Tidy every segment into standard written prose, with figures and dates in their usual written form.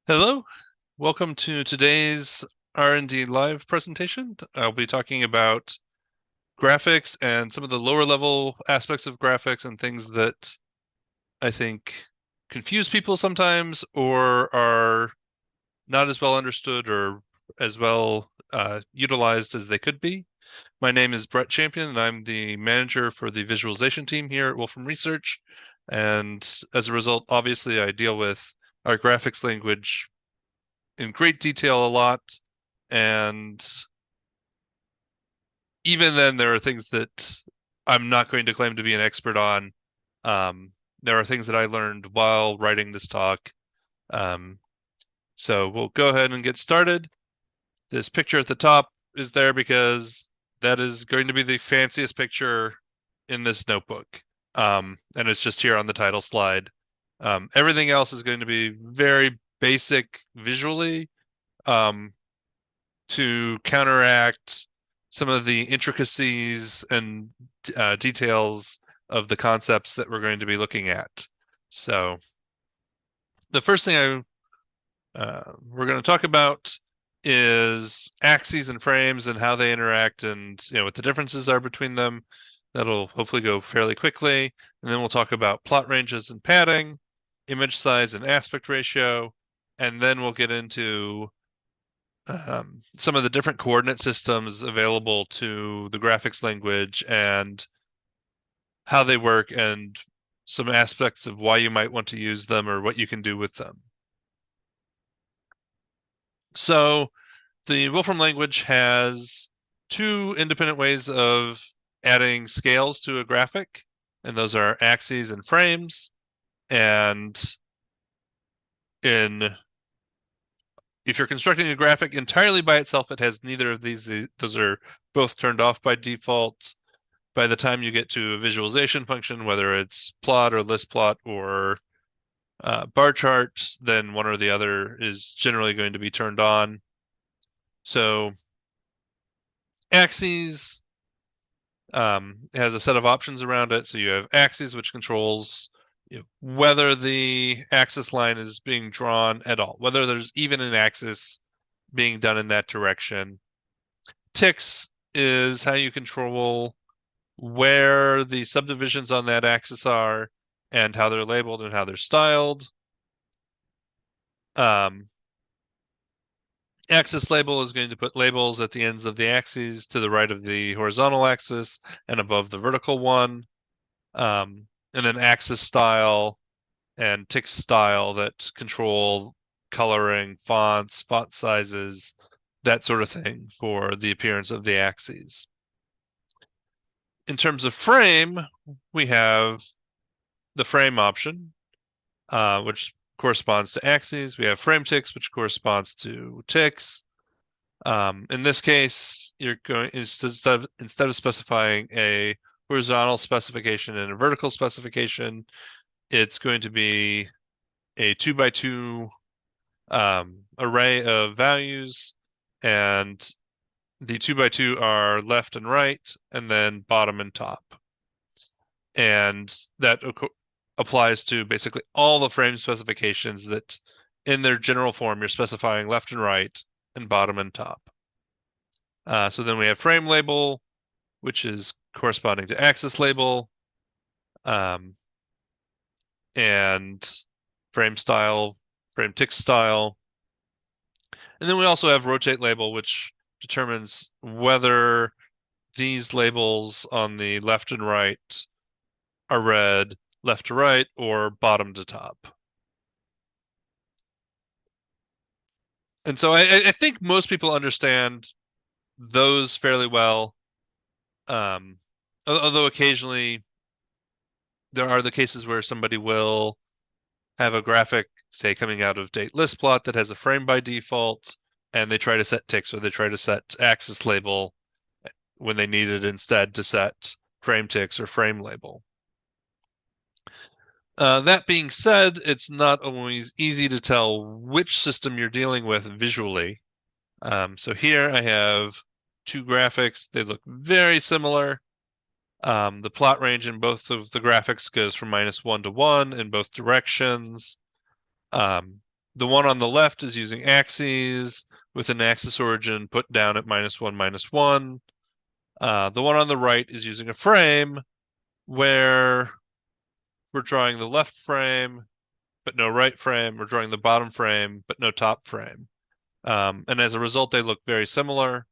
Hello, welcome to today's R&D live presentation. I'll be talking about graphics and some of the lower level aspects of graphics and things that I think confuse people sometimes or are not as well understood or as well utilized as they could be. My name is Brett Champion, and I'm the manager for the visualization team here at Wolfram Research. And as a result, obviously, I deal with our graphics language in great detail a lot. And even then, there are things that I'm not going to claim to be an expert on. There are things that I learned while writing this talk. Um, so we'll go ahead and get started. This picture at the top is there because that is going to be the fanciest picture in this notebook. And it's just here on the title slide. Everything else is going to be very basic visually. To counteract some of the intricacies and details of the concepts that we're going to be looking at. So the first thing we're going to talk about is axes and frames and how they interact and what the differences are between them. That'll hopefully go fairly quickly. And then we'll talk about plot ranges and padding, image size and aspect ratio, and then we'll get into some of the different coordinate systems available to the graphics language and how they work and some aspects of why you might want to use them or what you can do with them. So the Wolfram language has two independent ways of adding scales to a graphic, and those are axes and frames. And if you're constructing a graphic entirely by itself, it has neither of these. Those are both turned off by default. By the time you get to a visualization function, whether it's plot or list plot or bar charts, then one or the other is generally going to be turned on. So axes has a set of options around it. So you have axes, which controls whether the axis line is being drawn at all, whether there's even an axis being done in that direction. Ticks is how you control where the subdivisions on that axis are and how they're labeled and how they're styled. Axis label is going to put labels at the ends of the axes to the right of the horizontal axis and above the vertical one. And then axis style and tick style that control coloring, fonts, font sizes, that sort of thing for the appearance of the axes. In terms of frame, we have the frame option, which corresponds to axes. We have frame ticks, which corresponds to ticks. In this case, you're going instead of specifying a horizontal specification and a vertical specification, it's going to be a 2x2 array of values, and the 2x2 are left and right, and then bottom and top. And that applies to basically all the frame specifications that in their general form, you're specifying left and right and bottom and top. So then we have frame label, which is corresponding to axis label, and frame style, frame tick style. And then we also have rotate label, which determines whether these labels on the left and right are read left to right or bottom to top. And so I think most people understand those fairly well. Although occasionally there are the cases where somebody will have a graphic, say, coming out of date list plot that has a frame by default, and they try to set ticks or they try to set axis label when they need it instead to set frame ticks or frame label. That being said, it's not always easy to tell which system you're dealing with visually. So here I have two graphics. They look very similar. The plot range in both of the graphics goes from -1 to 1 in both directions. The the one on the left is using axes with an axis origin put down at -1, -1. The one on the right is using a frame where we're drawing the left frame, but no right frame. We're drawing the bottom frame, but no top frame. And as a result, they look very similar.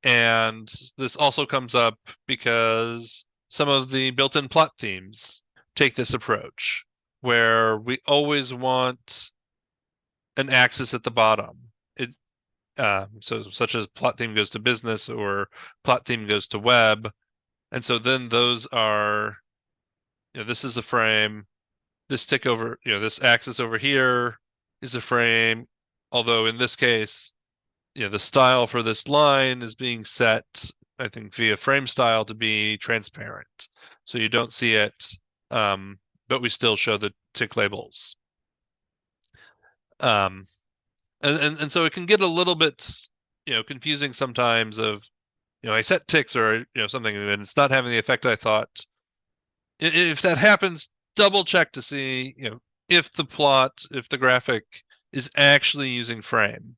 And this also comes up because some of the built-in plot themes take this approach, where we always want an axis at the bottom. So such as plot theme goes to business or plot theme goes to web. And so then those are, this is a frame, this tick over, this axis over here is a frame. Although in this case, the style for this line is being set, I think, via frame style to be transparent. So you don't see it, but we still show the tick labels. And so it can get a little bit, confusing sometimes of, I set ticks or, something and it's not having the effect I thought. If that happens, double check to see, if the graphic is actually using frame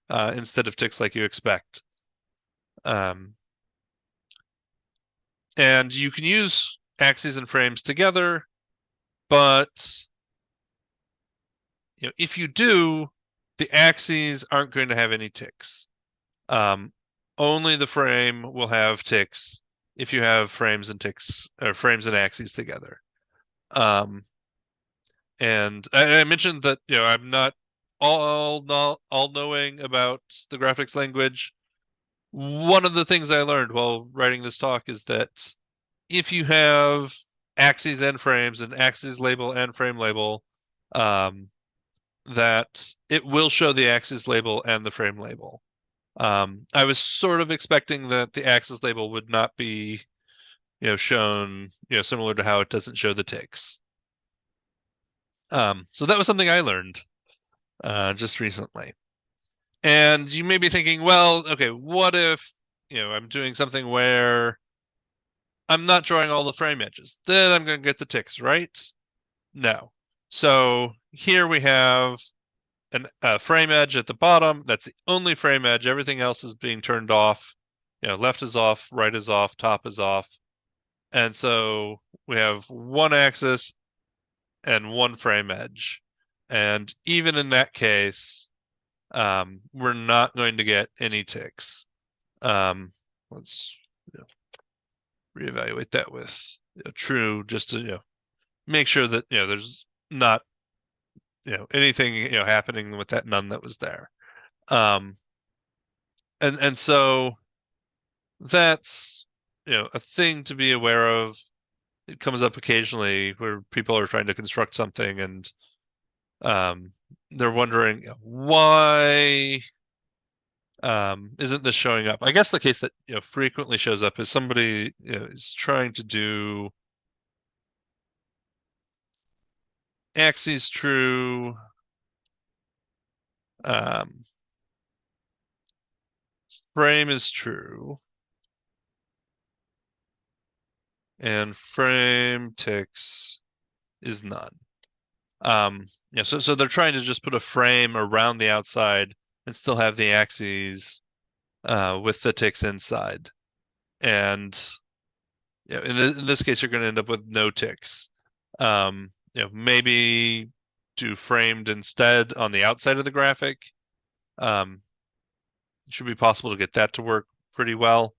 instead of ticks like you expect. And you can use axes and frames together, but if you do, the axes aren't going to have any ticks. Only the frame will have ticks if you have frames and ticks or frames and axes together. And I mentioned that I'm not all knowing about the graphics language. One of the things I learned while writing this talk is that if you have axes and frames and axes label and frame label, that it will show the axis label and the frame label. I was sort of expecting that the axis label would not be, shown, similar to how it doesn't show the ticks. So that was something I learned just recently. And you may be thinking, well, okay, what if, I'm doing something where I'm not drawing all the frame edges? Then I'm going to get the ticks, right? No. So here we have a frame edge at the bottom. That's the only frame edge. Everything else is being turned off. Left is off, right is off, top is off. And so we have one axis and one frame edge. And even in that case, we're not going to get any ticks. Let's reevaluate that with true, just to make sure that there's not anything happening with that none that was there. And so that's a thing to be aware of. It comes up occasionally where people are trying to construct something and they're wondering why isn't this showing up? I guess the case that frequently shows up is somebody is trying to do axes true, frame is true, and frame ticks is none. So they're trying to just put a frame around the outside and still have the axes with the ticks inside. And in this case, you're going to end up with no ticks. Maybe do framed instead on the outside of the graphic. It should be possible to get that to work pretty well.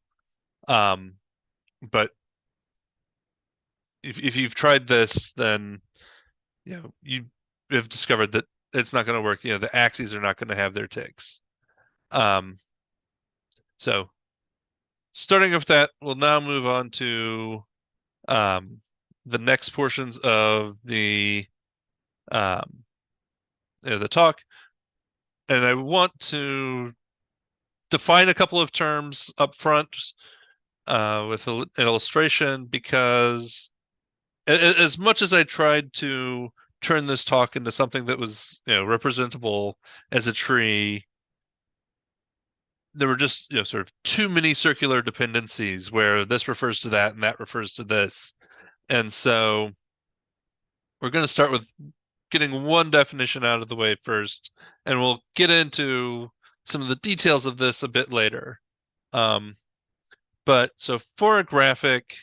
But if you've tried this, then you have discovered that it's not going to work. The axes are not going to have their ticks. So starting with that, we'll now move on to the next portions of the talk. And I want to define a couple of terms up front with an illustration, because as much as I tried to turn this talk into something that was representable as a tree, there were just sort of too many circular dependencies where this refers to that and that refers to this. And so we're going to start with getting one definition out of the way first, and we'll get into some of the details of this a bit later. But so for a graphic,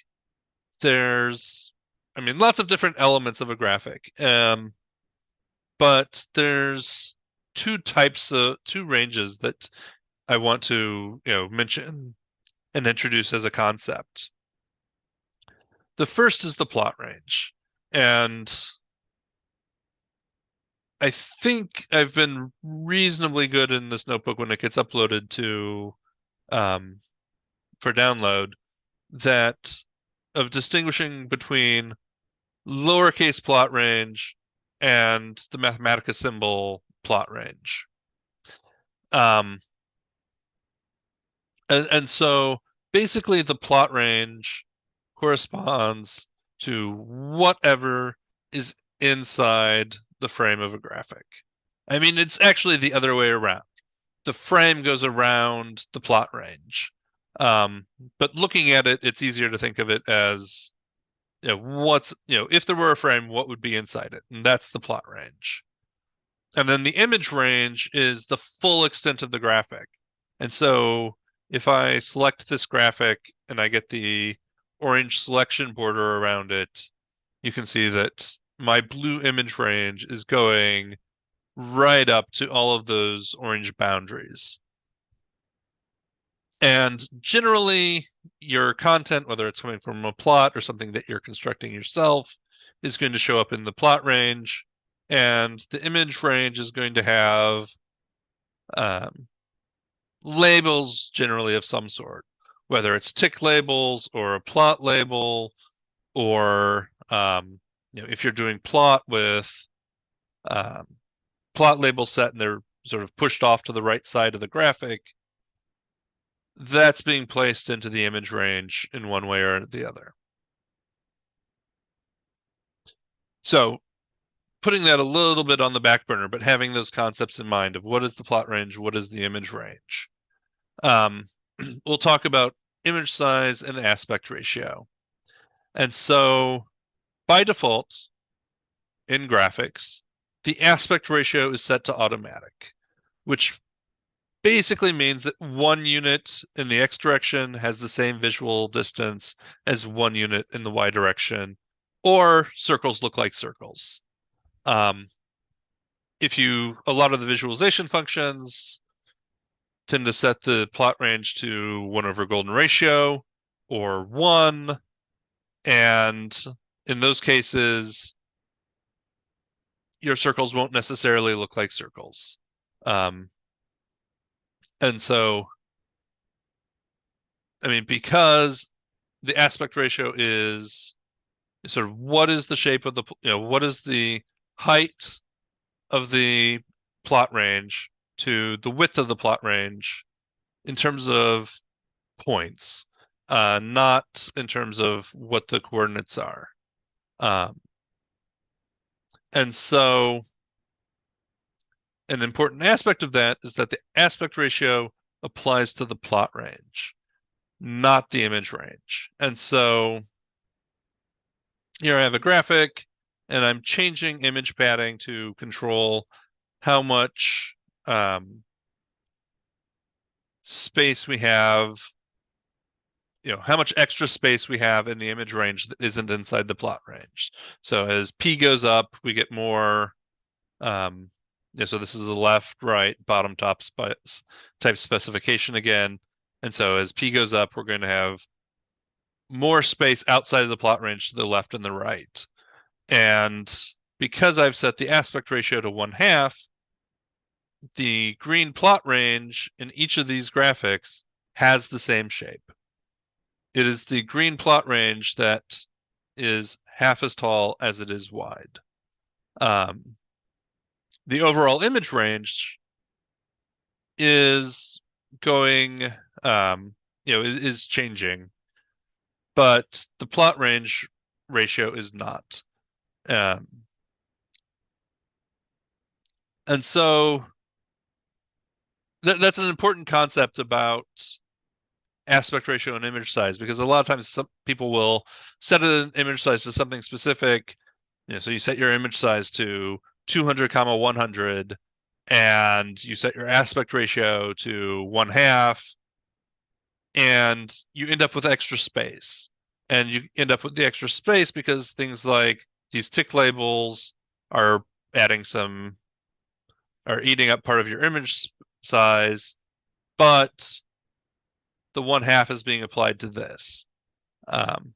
there's, I mean, lots of different elements of a graphic. But there's two ranges that I want to, mention and introduce as a concept. The first is the plot range. And I think I've been reasonably good in this notebook when it gets uploaded to for download, that of distinguishing between lowercase plot range and the Mathematica symbol plot range. And so basically the plot range corresponds to whatever is inside the frame of a graphic. I mean, it's actually the other way around. The frame goes around the plot range. But looking at it, it's easier to think of it as, if there were a frame, what would be inside it? And that's the plot range. And then the image range is the full extent of the graphic. And so if I select this graphic and I get the orange selection border around it, you can see that my blue image range is going right up to all of those orange boundaries. And generally, your content, whether it's coming from a plot or something that you're constructing yourself, is going to show up in the plot range. And the image range is going to have labels generally of some sort, whether it's tick labels or a plot label, or if you're doing plot with plot label set and they're sort of pushed off to the right side of the graphic, that's being placed into the image range in one way or the other. So putting that a little bit on the back burner, but having those concepts in mind of what is the plot range, what is the image range. We'll talk about image size and aspect ratio. And so by default, in graphics, the aspect ratio is set to automatic, which basically means that one unit in the X direction has the same visual distance as one unit in the Y direction, or circles look like circles. A lot of the visualization functions tend to set the plot range to 1 over golden ratio or 1. And in those cases, your circles won't necessarily look like circles. And so, I mean, because the aspect ratio is sort of what is the shape of the, what is the height of the plot range to the width of the plot range in terms of points, not in terms of what the coordinates are. And so an important aspect of that is that the aspect ratio applies to the plot range, not the image range. And so here I have a graphic and I'm changing image padding to control how much space we have, how much extra space we have in the image range that isn't inside the plot range. So as P goes up, we get more, so this is a left, right, bottom, top type specification again. And so as P goes up, we're going to have more space outside of the plot range to the left and the right. And because I've set the aspect ratio to 1/2, the green plot range in each of these graphics has the same shape. It is the green plot range that is half as tall as it is wide. The overall image range is going, is changing, but the plot range ratio is not. And so that's an important concept about aspect ratio and image size, because a lot of times some people will set an image size to something specific. So you set your image size to 200 comma 100, and you set your aspect ratio to 1/2, and you end up with extra space. And you end up with the extra space because things like these tick labels are adding some, are eating up part of your image size, but the 1/2 is being applied to this. And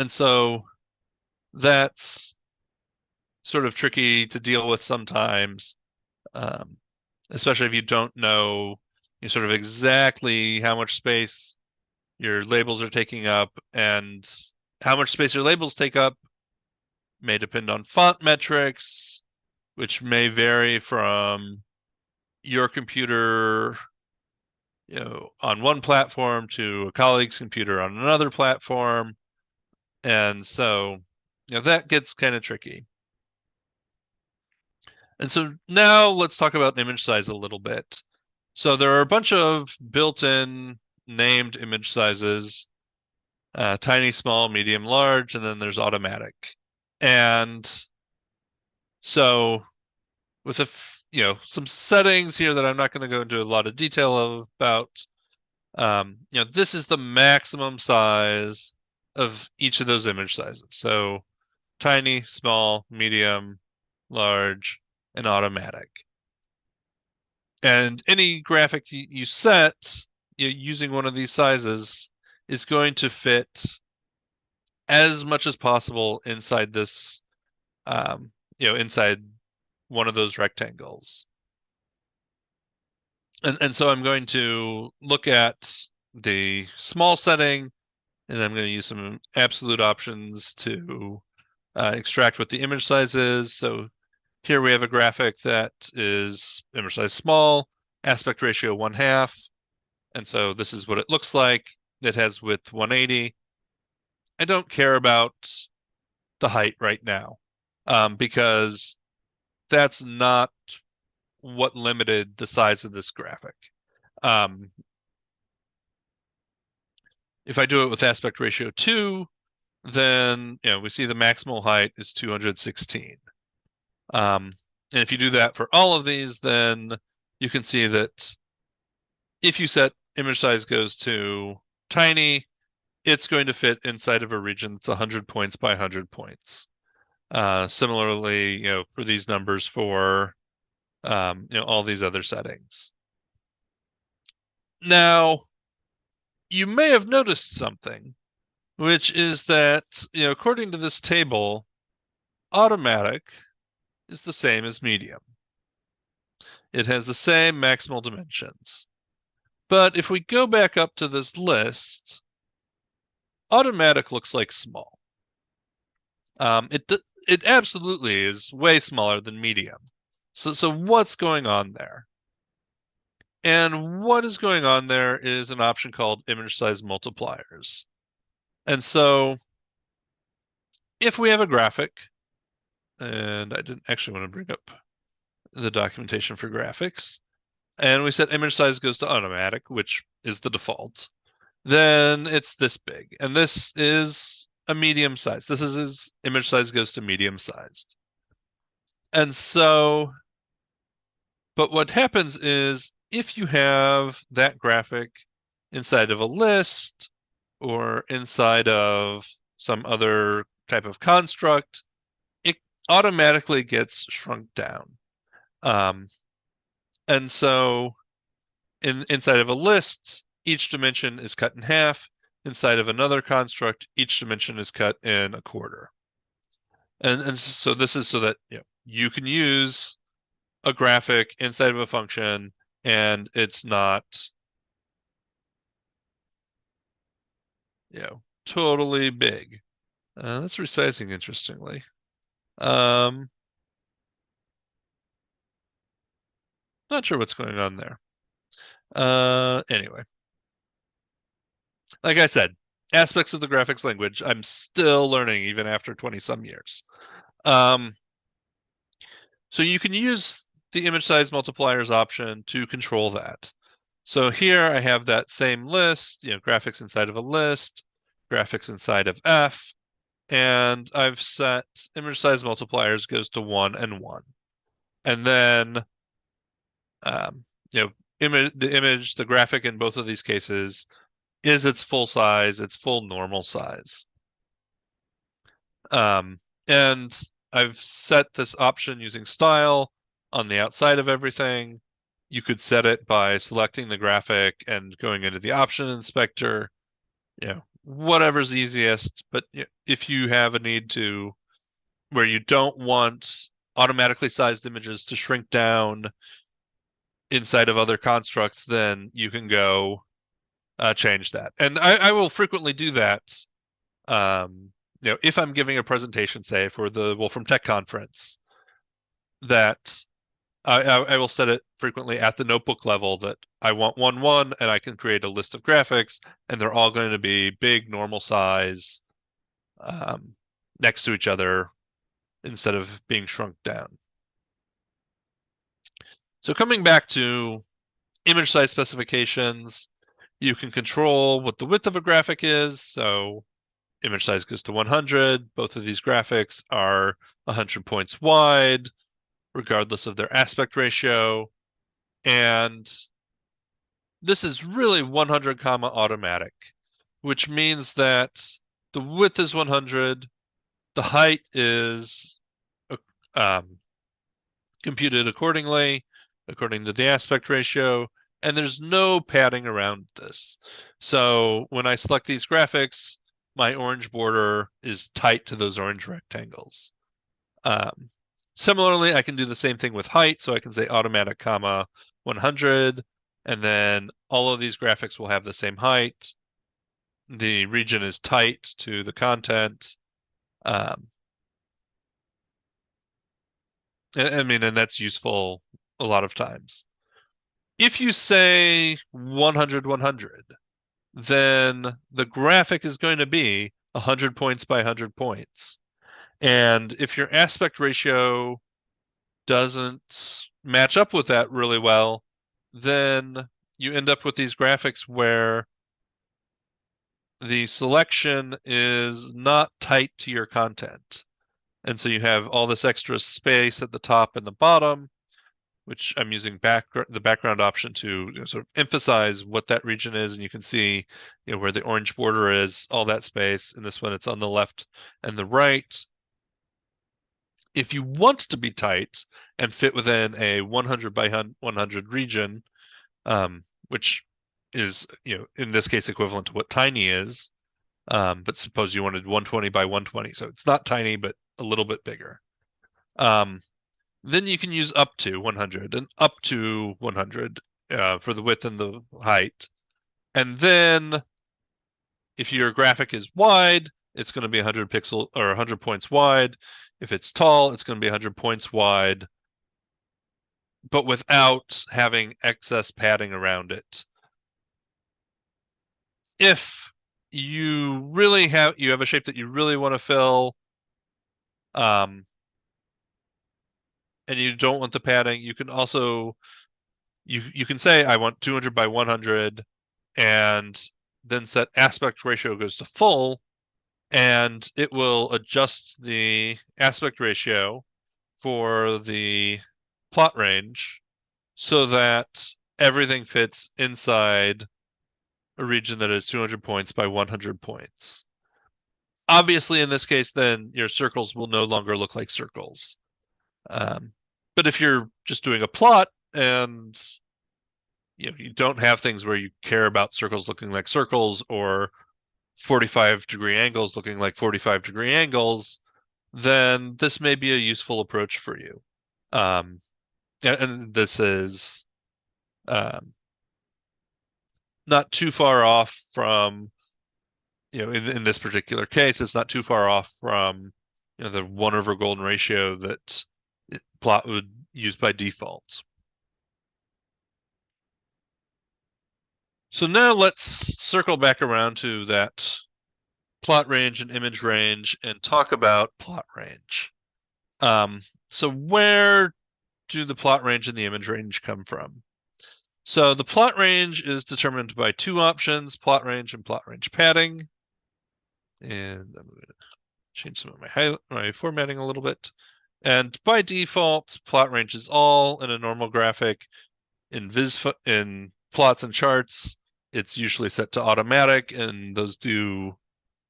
so that's sort of tricky to deal with sometimes, especially if you don't know sort of exactly how much space your labels are taking up, and how much space your labels take up may depend on font metrics, which may vary from your computer, on one platform to a colleague's computer on another platform. And so, that gets kind of tricky. And so now let's talk about image size a little bit. So there are a bunch of built-in named image sizes, tiny, small, medium, large, and then there's automatic. And so with some settings here that I'm not going to go into a lot of detail about, this is the maximum size of each of those image sizes. So tiny, small, medium, large, and automatic. And any graphic you set using one of these sizes is going to fit as much as possible inside this, inside one of those rectangles. And so I'm going to look at the small setting, and I'm going to use some absolute options to extract what the image size is. So here we have a graphic that is image size small, aspect ratio 1/2. And so this is what it looks like. It has width 180. I don't care about the height right now, because that's not what limited the size of this graphic. If I do it with aspect ratio 2, then we see the maximal height is 216. And if you do that for all of these, then you can see that if you set image size goes to tiny, it's going to fit inside of a region that's 100 points by 100 points. Similarly, for these numbers for all these other settings. Now, you may have noticed something, which is that, according to this table, automatic is the same as medium. It has the same maximal dimensions. But if we go back up to this list, automatic looks like small. It absolutely is way smaller than medium. So what's going on there? And what is going on there is an option called image size multipliers. And so if we have a graphic, and I didn't actually want to bring up the documentation for graphics, and we set image size goes to automatic, which is the default, then it's this big. And this is a medium size. This is image size goes to medium sized. And so, but what happens is if you have that graphic inside of a list or inside of some other type of construct, it automatically gets shrunk down. And so inside of a list, each dimension is cut in half. Inside of another construct, each dimension is cut in a quarter. And so this is so that you can use a graphic inside of a function and it's not totally big. That's resizing, interestingly. Not sure what's going on there. Anyway, like I said, aspects of the graphics language I'm still learning even after 20 some years. So you can use the image size multipliers option to control that. So here I have that same list, graphics inside of a list, graphics inside of F. and I've set image size multipliers goes to 1 and 1. And then, you know, the graphic in both of these cases is its full size, its full normal size. And I've set this option using style on the outside of everything. You could set it by selecting the graphic and going into the option inspector, whatever's easiest. But if you have a need to, where you don't want automatically sized images to shrink down inside of other constructs, then you can go change that. And I will frequently do that. If I'm giving a presentation, say for the Wolfram Tech Conference, that I will set it frequently at the notebook level that I want 1, and I can create a list of graphics, and they're all going to be big normal size next to each other instead of being shrunk down. So coming back to image size specifications, you can control what the width of a graphic is. So image size goes to 100. Both of these graphics are 100 points wide, regardless of their aspect ratio. And this is really 100 comma automatic, which means that the width is 100, the height is computed accordingly, according to the aspect ratio, and there's no padding around this. So when I select these graphics, my orange border is tight to those orange rectangles. Similarly, I can do the same thing with height. So I can say automatic comma 100, and then all of these graphics will have the same height. The region is tight to the content. And that's useful a lot of times. If you say 100, 100, then the graphic is going to be 100 points by 100 points. And if your aspect ratio doesn't match up with that really well, then you end up with these graphics where the selection is not tight to your content. And so you have all this extra space at the top and the bottom, which I'm using the background option to sort of emphasize what that region is. And you can see where the orange border is, all that space. In this one, it's on the left and the right. If you want to be tight and fit within a 100 by 100 region, which is, in this case, equivalent to what tiny is, but suppose you wanted 120 by 120. So it's not tiny, but a little bit bigger. Then you can use up to 100 and up to 100 for the width and the height. And then if your graphic is wide, it's going to be 100 pixel or 100 points wide. If it's tall, it's going to be 100 points wide, but without having excess padding around it. If you really have a shape that you really want to fill, and you don't want the padding, you can also you can say I want 200 by 100 and then set aspect ratio goes to full, and it will adjust the aspect ratio for the plot range so that everything fits inside a region that is 200 points by 100 points. Obviously, in this case, then your circles will no longer look like circles. But if you're just doing a plot and you don't have things where you care about circles looking like circles or 45-degree angles looking like 45-degree angles, then this may be a useful approach for you. And this is not too far off from, in this particular case, it's not too far off from the 1 over golden ratio that plot would use by default. So now let's circle back around to that plot range and image range and talk about plot range. So where do the plot range and the image range come from? So the plot range is determined by two options, plot range and plot range padding. And I'm going to change some of my formatting a little bit. And by default, plot range is all in a normal graphic. In plots and charts, it's usually set to automatic, and those do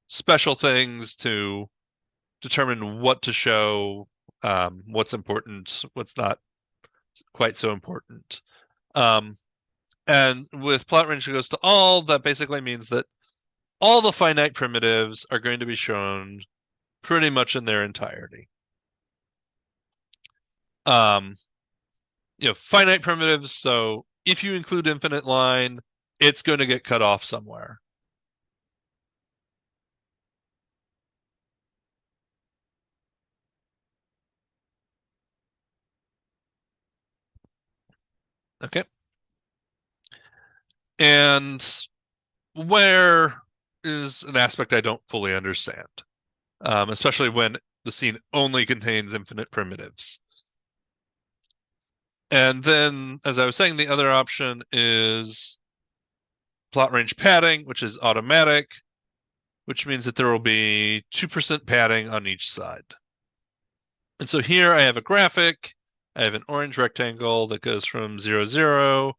special things to determine what to show, what's important, what's not quite so important. And with plot range that goes to all, that basically means that all the finite primitives are going to be shown pretty much in their entirety. Finite primitives, so if you include infinite line, it's going to get cut off somewhere. Okay. And where is an aspect I don't fully understand, especially when the scene only contains infinite primitives. And then, as I was saying, the other option is plot range padding, which is automatic, which means that there will be 2% padding on each side. And so here I have a graphic. I have an orange rectangle that goes from 0, 0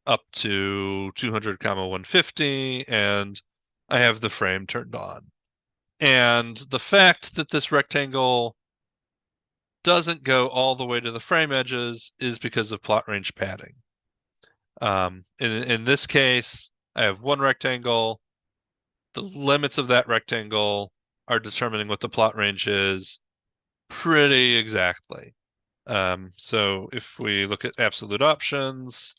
up to 200, 150, and I have the frame turned on. And the fact that this rectangle doesn't go all the way to the frame edges is because of plot range padding. In this case, I have one rectangle. The limits of that rectangle are determining what the plot range is pretty exactly. So if we look at absolute options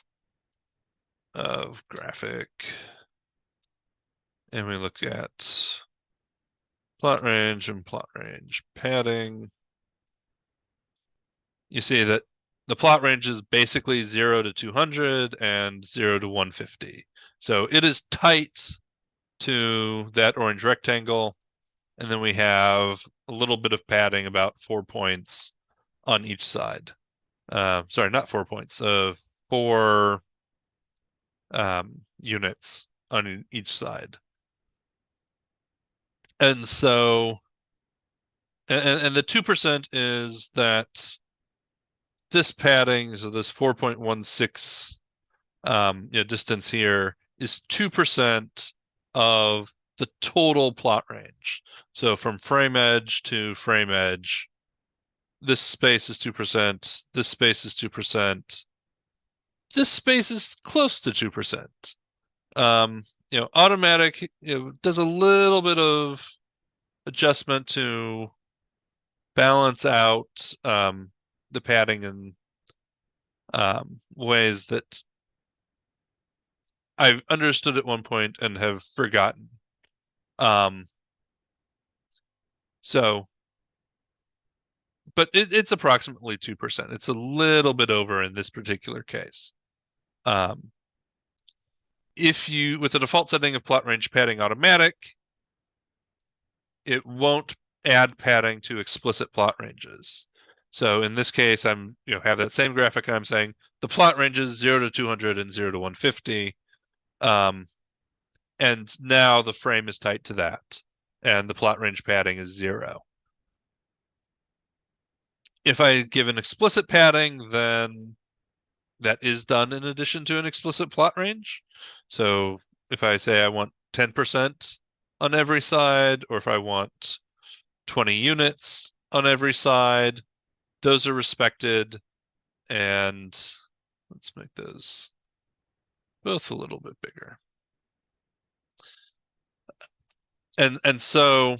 of graphic, and we look at plot range and plot range padding, you see that the plot range is basically 0 to 200 and 0 to 150. So it is tight to that orange rectangle. And then we have a little bit of padding, about 4 points on each side. Sorry, not 4 points, 4 units on each side. And so, and the 2% is that this padding, so this 4.16 distance here is 2% of the total plot range. So from frame edge to frame edge, this space is 2%, this space is 2%, this space is close to 2%. Automatic does a little bit of adjustment to balance out the padding in ways that I've understood at one point and have forgotten. But it's approximately 2%. It's a little bit over in this particular case. With the default setting of plot range padding automatic, it won't add padding to explicit plot ranges. So in this case, I'm have that same graphic, and I'm saying the plot ranges 0 to 200 and 0 to 150. And now the frame is tight to that, and the plot range padding is 0. If I give an explicit padding, then that is done in addition to an explicit plot range. So if I say I want 10% on every side, or if I want 20 units on every side, those are respected. And let's make those both a little bit bigger. And so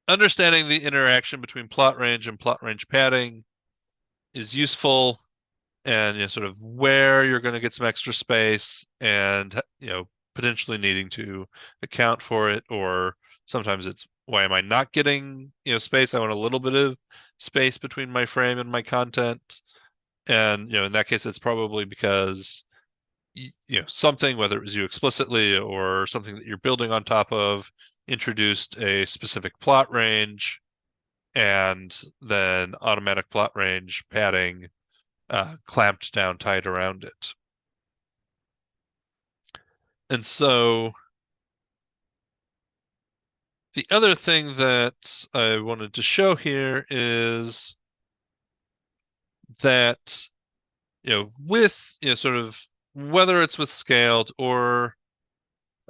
understanding the interaction between plot range and plot range padding is useful, and sort of where you're going to get some extra space, and potentially needing to account for it, or sometimes it's, why am I not getting space? I want a little bit of space between my frame and my content. And in that case, it's probably because something, whether it was you explicitly or something that you're building on top of, introduced a specific plot range, and then automatic plot range padding clamped down tight around it. And so The other thing that I wanted to show here is that, with, sort of whether it's with scaled or,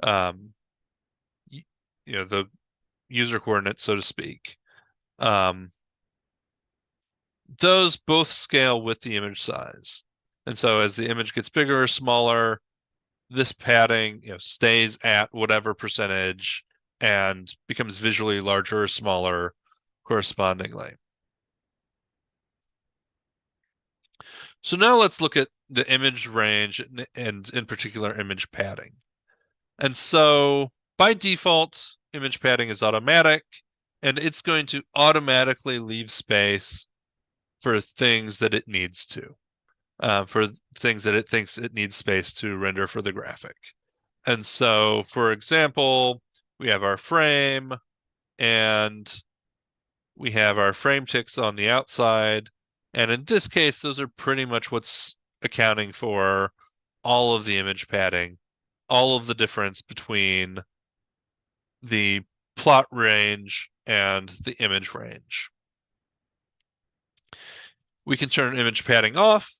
um, the user coordinates, so to speak, um, those both scale with the image size. And so as the image gets bigger or smaller, this padding, stays at whatever percentage and becomes visually larger or smaller correspondingly. So now let's look at the image range and in particular image padding. And so by default, image padding is automatic, and it's going to automatically leave space for things that it needs to, for things that it thinks it needs space to render for the graphic. And so, for example, we have our frame and we have our frame ticks on the outside. And in this case, those are pretty much what's accounting for all of the image padding, all of the difference between the plot range and the image range. We can turn image padding off,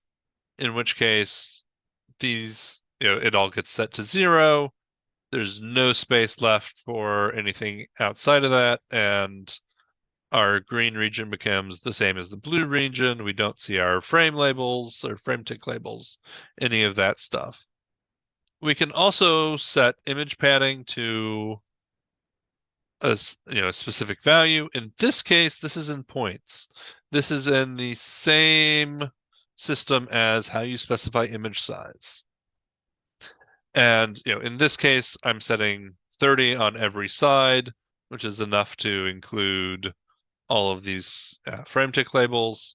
in which case these, it all gets set to 0. There's no space left for anything outside of that, and our green region becomes the same as the blue region. We don't see our frame labels or frame tick labels, any of that stuff. We can also set image padding to a specific value. In this case, this is in points. This is in the same system as how you specify image size. And in this case, I'm setting 30 on every side, which is enough to include all of these frame tick labels.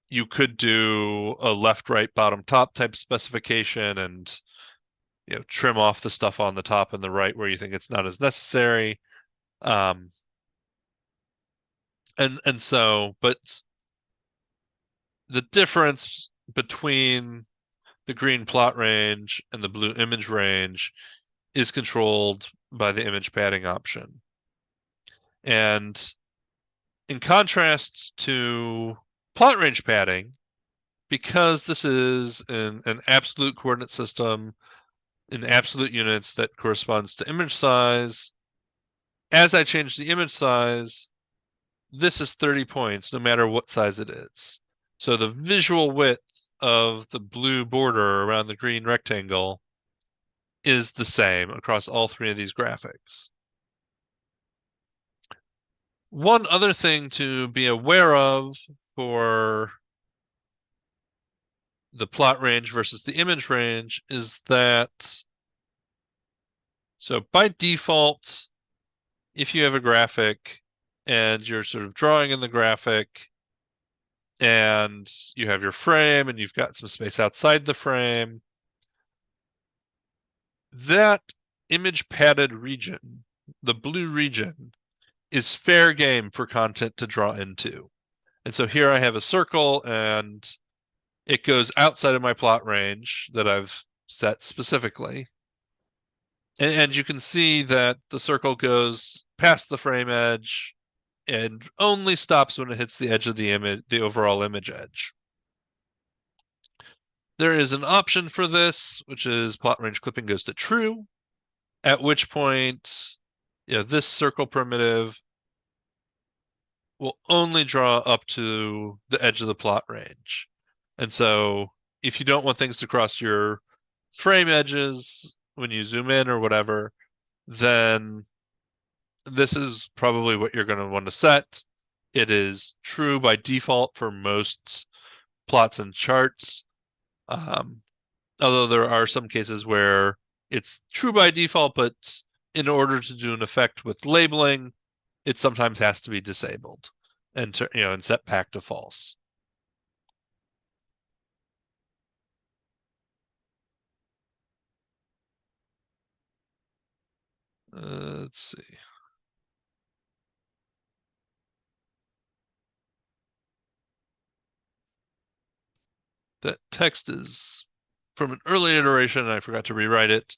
You could do a left, right, bottom, top type specification and trim off the stuff on the top and the right where you think it's not as necessary. And so, but the difference between the green plot range and the blue image range is controlled by the image padding option. And in contrast to plot range padding, because this is an absolute coordinate system in absolute units that corresponds to image size, as I change the image size, this is 30 points no matter what size it is. So the visual width of the blue border around the green rectangle is the same across all three of these graphics. One other thing to be aware of for the plot range versus the image range is that, so by default, if you have a graphic and you're sort of drawing in the graphic and you have your frame and you've got some space outside the frame, that image padded region, the blue region, is fair game for content to draw into. And so here I have a circle and it goes outside of my plot range that I've set specifically. And you can see that the circle goes past the frame edge and only stops when it hits the edge of the image, the overall image edge. There is an option for this, which is plot range clipping goes to true, at which point, this circle primitive will only draw up to the edge of the plot range. And so if you don't want things to cross your frame edges when you zoom in or whatever, then this is probably what you're going to want to set. It is true by default for most plots and charts. Although there are some cases where it's true by default, but in order to do an effect with labeling, it sometimes has to be disabled and and set back to false. Let's see. That text is from an early iteration, and I forgot to rewrite it.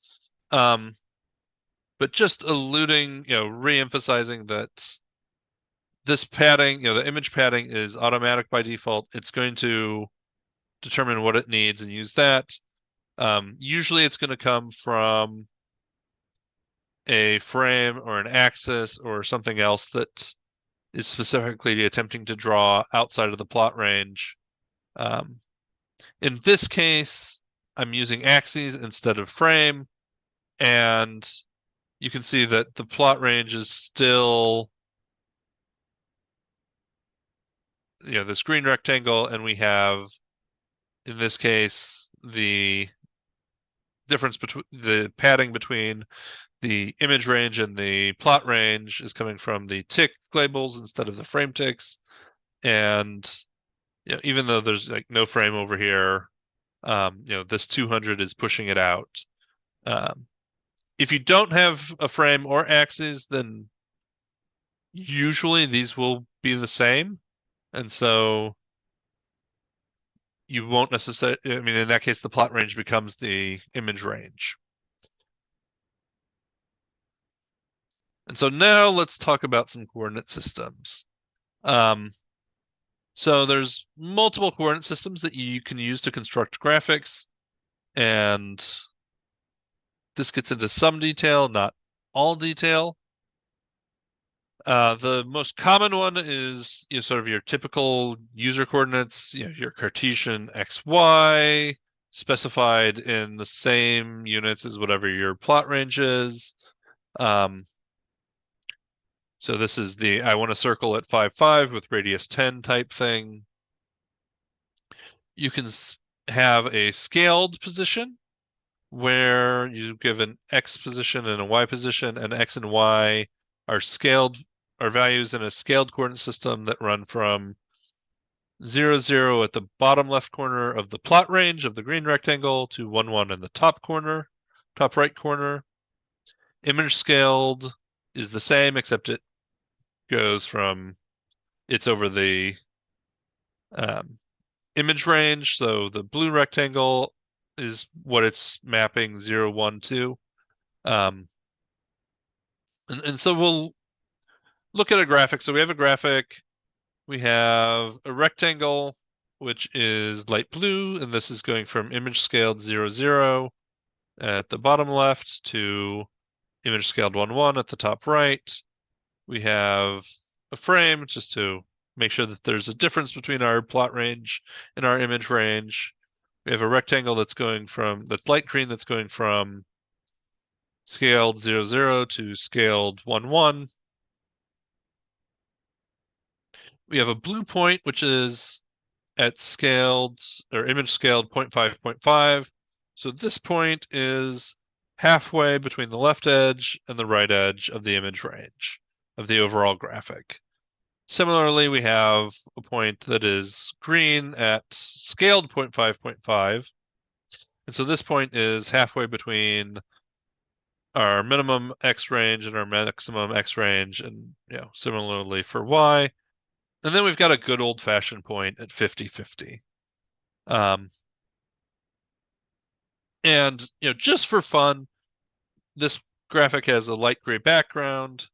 But but just alluding, re-emphasizing that this padding, the image padding is automatic by default. It's going to determine what it needs and use that. Usually it's going to come from a frame or an axis or something else that is specifically attempting to draw outside of the plot range. In this case, I'm using axes instead of frame, and you can see that the plot range is still, this green rectangle, and we have, in this case, the difference between the padding between the image range and the plot range is coming from the tick labels instead of the frame ticks. And even though there's like no frame over here, this 200 is pushing it out. If you don't have a frame or axes, then usually these will be the same. And so you won't necessarily, in that case, the plot range becomes the image range. And so now let's talk about some coordinate systems. So there's multiple coordinate systems that you can use to construct graphics, and this gets into some detail, not all detail. The most common one is sort of your typical user coordinates, your Cartesian XY, specified in the same units as whatever your plot range is. So this is the I want to circle at 5, 5 with radius 10 type thing. You can have a scaled position where you give an X position and a Y position, and X and Y are values in a scaled coordinate system that run from 0, 0 at the bottom left corner of the plot range of the green rectangle to 1, 1 in the top right corner. Image scaled is the same, except it goes from, it's over the image range. So the blue rectangle is what it's mapping 0, 1 to. And so we'll look at a graphic. So we have a graphic. We have a rectangle, which is light blue, and this is going from image scaled 0, 0 at the bottom left to image scaled 1, 1 at the top right. We have a frame just to make sure that there's a difference between our plot range and our image range. We have a rectangle that's light green, that's going from scaled 0, 0 to scaled 1, 1. We have a blue point, which is at scaled or image scaled 0.5, 0.5. So this point is halfway between the left edge and the right edge of the image range of the overall graphic. Similarly, we have a point that is green at scaled 0.5, 0.5. And so this point is halfway between our minimum X range and our maximum X range, and similarly for Y. And then we've got a good old-fashioned point at 50, 50. And just for fun, this graphic has a light gray background,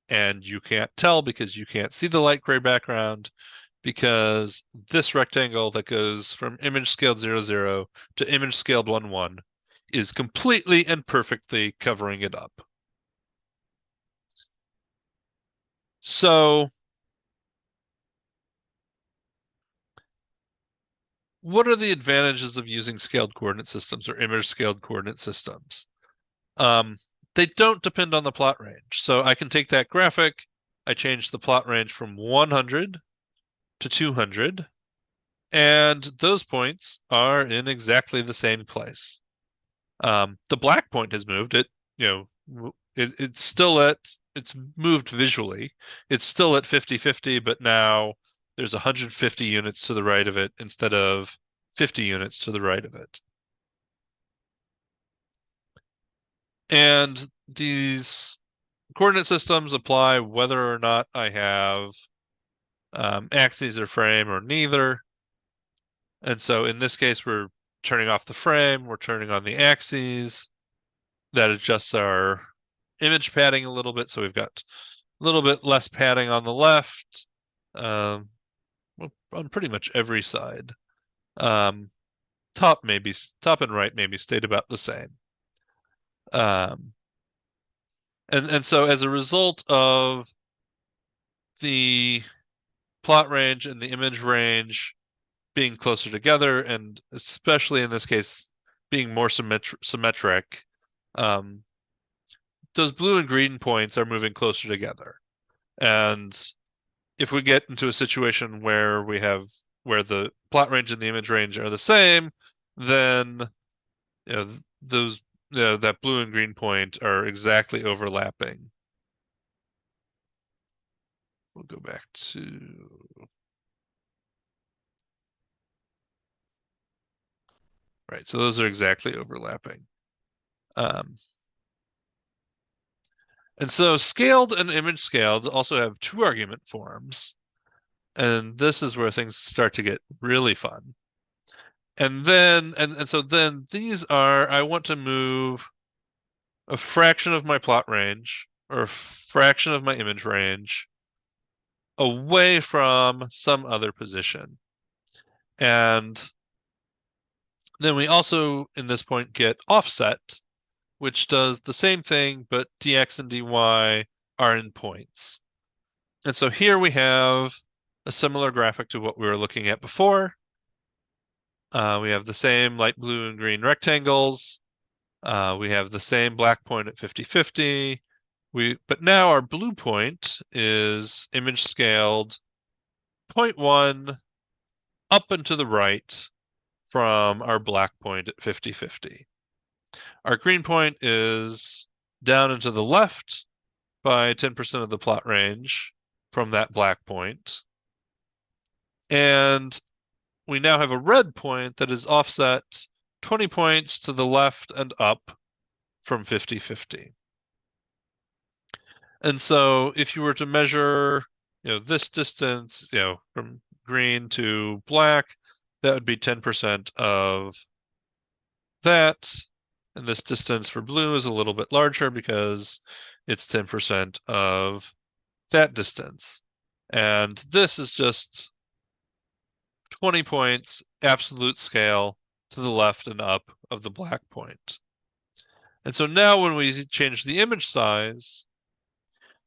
and you can't tell because you can't see the light gray background, because this rectangle that goes from image scaled 0, 0 to image scaled 1, 1 is completely and perfectly covering it up. So what are the advantages of using scaled coordinate systems or image scaled coordinate systems? They don't depend on the plot range. So I can take that graphic, I change the plot range from 100 to 200, and those points are in exactly the same place. The black point has moved. It's moved visually. It's still at 50, 50, but now there's 150 units to the right of it instead of 50 units to the right of it. And these coordinate systems apply whether or not I have axes or frame or neither. And so in this case, we're turning off the frame, we're turning on the axes. That adjusts our image padding a little bit, so we've got a little bit less padding on the left, on pretty much every side. Top and right maybe stayed about the same. And so as a result of the plot range and the image range being closer together, and especially in this case being more symmetric, those blue and green points are moving closer together. And if we get into a situation where the plot range and the image range are the same, then that blue and green point are exactly overlapping. We'll go back to right. So those are exactly overlapping. And so scaled and image scaled also have two argument forms. And this is where things start to get really fun. And then, and so then these are, I want to move a fraction of my plot range or a fraction of my image range away from some other position. And then we also, in this point, get offset, which does the same thing, but dx and dy are in points. And so here we have a similar graphic to what we were looking at before. We have the same light blue and green rectangles. We have the same black point at 50-50. But now our blue point is image scaled 0.1 up and to the right from our black point at 50-50. Our green point is down and to the left by 10% of the plot range from that black point. And we now have a red point that is offset 20 points to the left and up from 50-50. And so if you were to measure, this distance, from green to black, that would be 10% of that. And this distance for blue is a little bit larger because it's 10% of that distance. And this is just 20 points, absolute scale, to the left and up of the black point. And so now when we change the image size,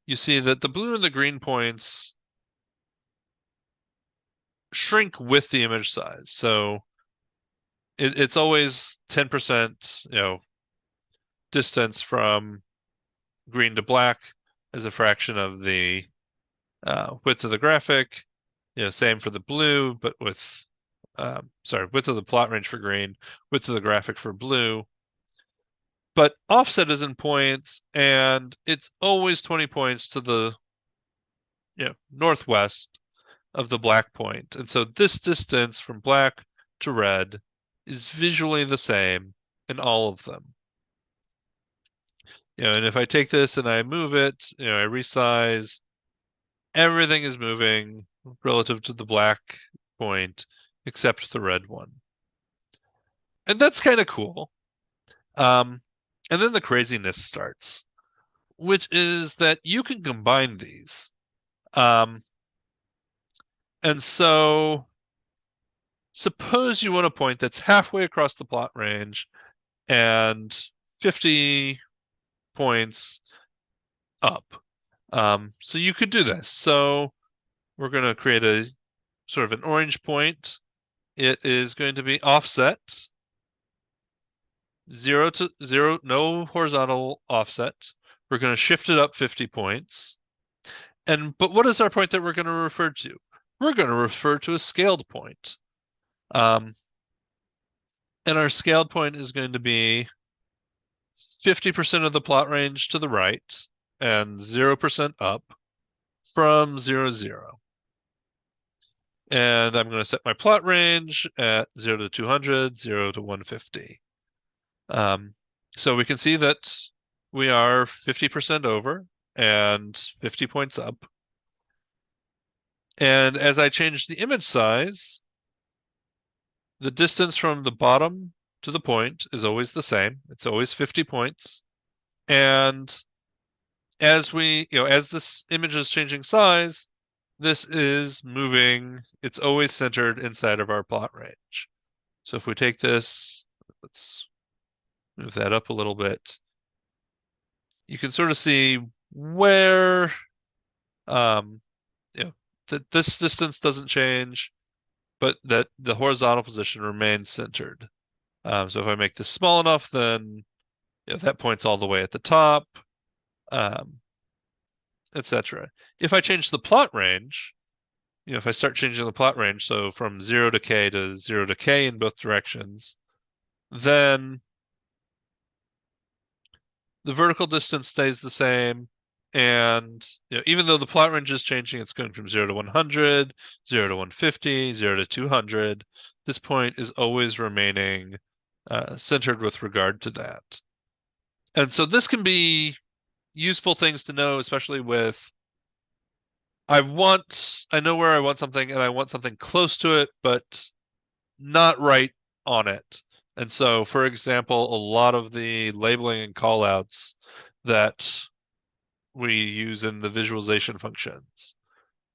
you see that the blue and the green points shrink with the image size. So it's always 10%, distance from green to black as a fraction of the width of the graphic. Same for the blue, but with width of the plot range for green, width of the graphic for blue. But offset is in points, and it's always 20 points to the northwest of the black point. And so this distance from black to red is visually the same in all of them. And if I take this and I move it, I resize, everything is moving relative to the black point except the red one. And that's kind of cool. And then the craziness starts, which is that you can combine these. And so suppose you want a point that's halfway across the plot range and 50 points up. So you could do this. So we're going to create a sort of an orange point. It is going to be offset 0 to 0, no horizontal offset. We're going to shift it up 50 points. But what is our point that we're going to refer to? We're going to refer to a scaled point. And our scaled point is going to be 50% of the plot range to the right and 0% up from 0, 0. And I'm going to set my plot range at 0 to 200, 0 to 150. So we can see that we are 50% over and 50 points up. And as I change the image size, the distance from the bottom to the point is always the same. It's always 50 points. And as as this image is changing size, this is moving. It's always centered inside of our plot range. So if we take this, let's move that up a little bit. You can sort of see where, um, that this distance doesn't change, but that the horizontal position remains centered. So if I make this small enough, then that point's all the way at the top, um, etc. If I change the plot range, if I start changing the plot range, so from 0 to k to 0 to k in both directions, then the vertical distance stays the same. And even though the plot range is changing, it's going from 0 to 100, 0 to 150, 0 to 200. This point is always remaining centered with regard to that. And so this can be useful things to know, especially with I know where I want something and I want something close to it, but not right on it. And so, for example, a lot of the labeling and callouts that we use in the visualization functions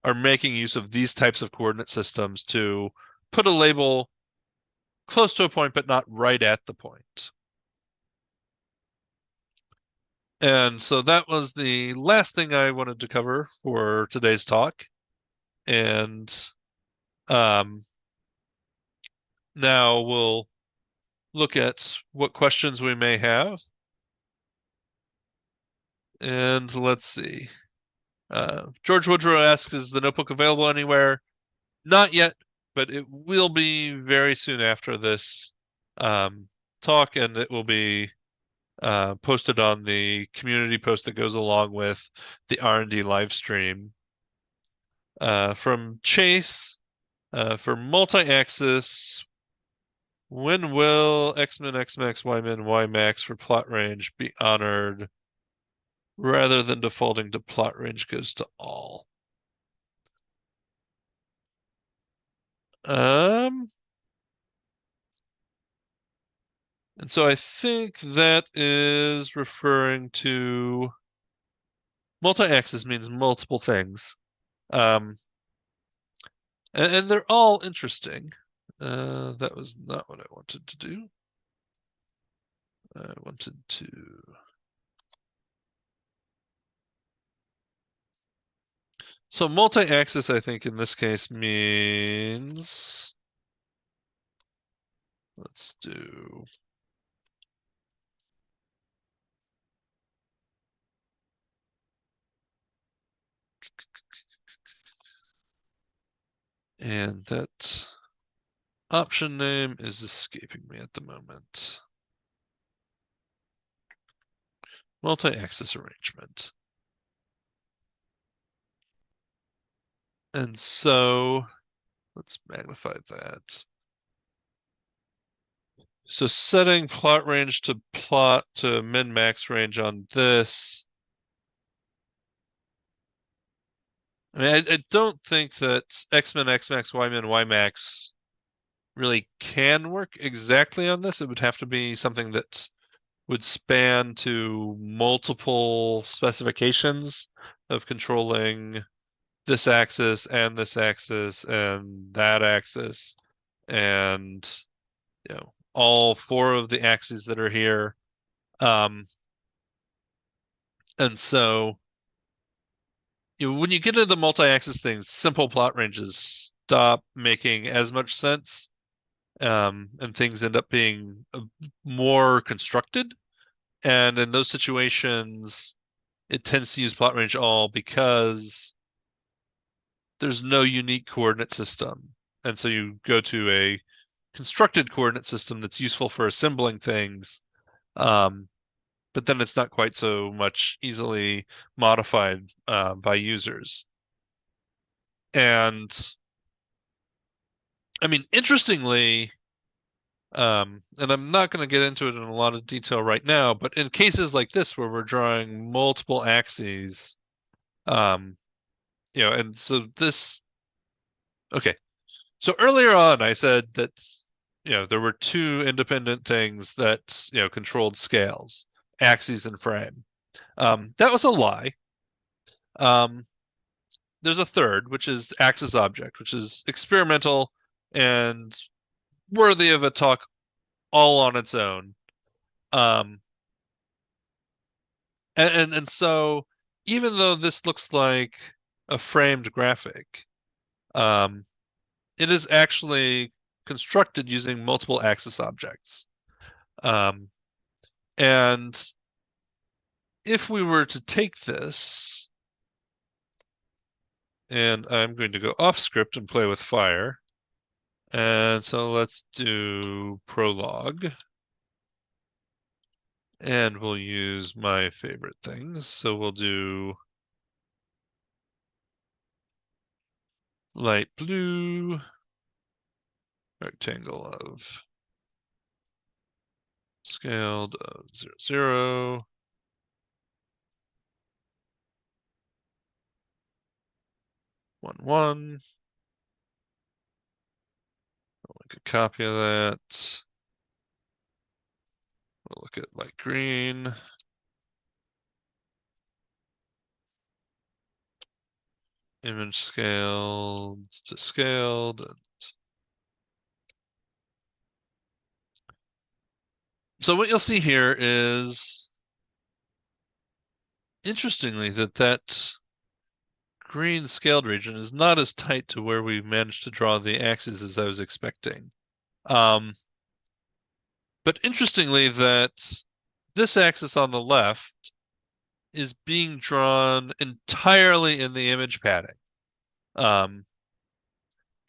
are making use of these types of coordinate systems to put a label close to a point, but not right at the point. And so that was the last thing I wanted to cover for today's talk. And now we'll look at what questions we may have. And let's see. George Woodrow asks, is the notebook available anywhere? Not yet, but it will be very soon after this talk, and it will be posted on the community post that goes along with the R&D live stream. From Chase, for multi-axis, when will X-min, X-max, Y-min, Y-max for plot range be honored rather than defaulting to plot range goes to all? And so I think that is referring to multi-axis means multiple things. And they're all interesting. That was not what I wanted to do. I wanted to. So multi-axis, I think in this case means, let's do. And that option name is escaping me at the moment. Multi-axis arrangement. And so let's magnify that. So setting plot range to plot to min-max range on this. I mean, I don't think that X-min, X-max, Y-min, Y-max really can work exactly on this. It would have to be something that would span to multiple specifications of controlling this axis and that axis and all four of the axes that are here. And so when you get into the multi-axis things, simple plot ranges stop making as much sense, and things end up being more constructed. And in those situations, it tends to use plot range all because there's no unique coordinate system. And so you go to a constructed coordinate system that's useful for assembling things, but then it's not quite so much easily modified by users. And I mean, interestingly, and I'm not going to get into it in a lot of detail right now, but in cases like this where we're drawing multiple axes, and so this, okay. So earlier on, I said that, there were two independent things that, controlled scales, axes and frame. That was a lie. There's a third, which is axis object, which is experimental and worthy of a talk all on its own. Um, and so even though this looks like a framed graphic, um, it is actually constructed using multiple axis objects. Um, and if we were to take this, and I'm going to go off script and play with fire. And so let's do prologue. And we'll use my favorite things. So we'll do light blue, rectangle of scaled of 0, 0, 1, 1. I'll make a copy of that. We'll look at light green. Image scaled to scaled. So what you'll see here is, interestingly, that green scaled region is not as tight to where we managed to draw the axes as I was expecting. But interestingly, that this axis on the left is being drawn entirely in the image padding.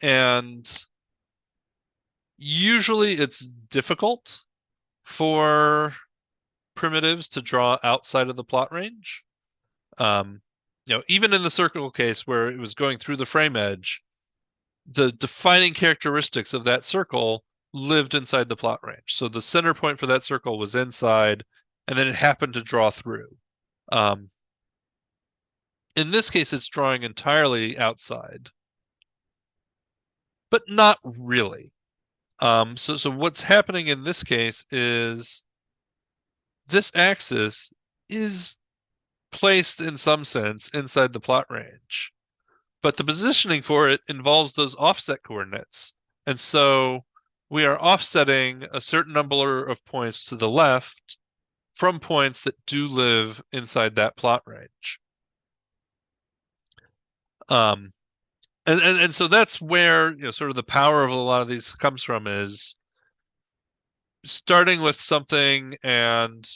And usually it's difficult for primitives to draw outside of the plot range. Even in the circle case where it was going through the frame edge, the defining characteristics of that circle lived inside the plot range. So the center point for that circle was inside, and then it happened to draw through. In this case, it's drawing entirely outside, but not really. So what's happening in this case is this axis is placed in some sense inside the plot range, but the positioning for it involves those offset coordinates. And so we are offsetting a certain number of points to the left from points that do live inside that plot range. And so that's where sort of the power of a lot of these comes from, is starting with something and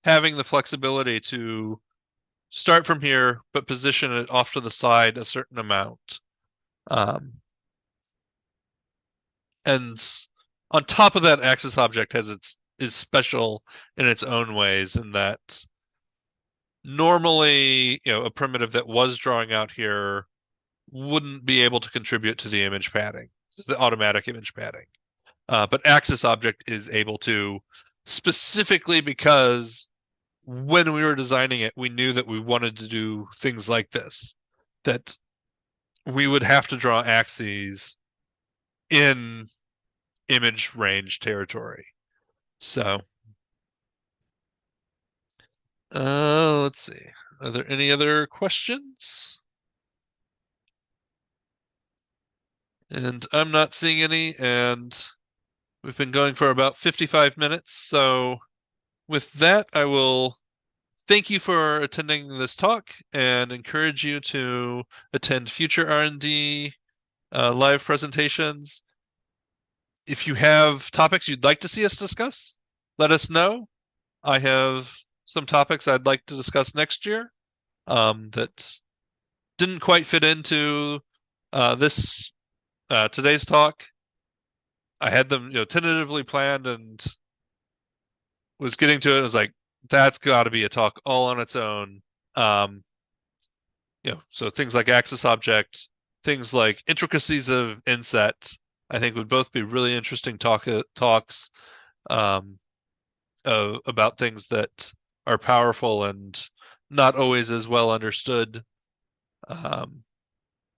having the flexibility to start from here but position it off to the side a certain amount. And on top of that, axis object is special in its own ways, in that normally a primitive that was drawing out here wouldn't be able to contribute to the image padding, the automatic image padding. But axis object is able to, specifically because when we were designing it, we knew that we wanted to do things like this, that we would have to draw axes in image range territory. So, let's see. Are there any other questions? And I'm not seeing any, and we've been going for about 55 minutes. So with that, I will thank you for attending this talk and encourage you to attend future R&D live presentations. If you have topics you'd like to see us discuss, let us know. I have some topics I'd like to discuss next year that didn't quite fit into this today's talk. I had them tentatively planned and was getting to it. I was like, that's got to be a talk all on its own. So things like axis object, things like intricacies of inset, I think would both be really interesting talks about things that are powerful and not always as well understood.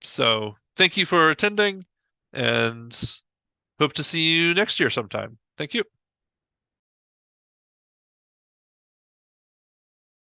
So thank you for attending, and hope to see you next year sometime. Thank you.